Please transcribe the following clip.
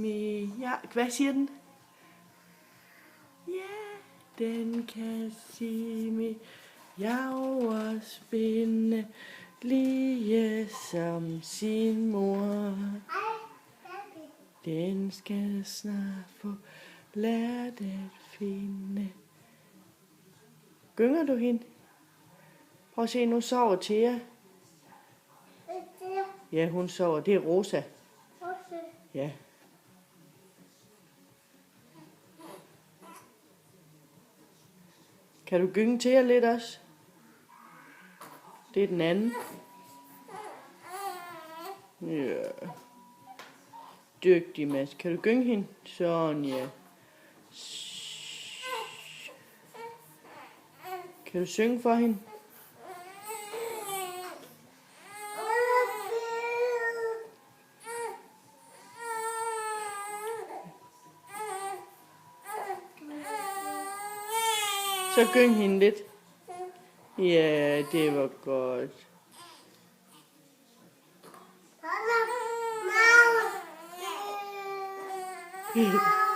Ja, hvad siger den? Ja, den kan sige mig og spinde, lige som sin mor. Den skal snart få lært at finde. Gynger du hende? Prøv at se, nu sover Thea. Ja, hun sover. Det er Rosa. Ja. Kan du gynge Thea lidt også? Det er den anden. Ja. Dygtig, Mads. Kan du gynge hende? Sådan, ja. Kan du synge for hende? Så gyng hende lidt. Ja, det var godt. Mama.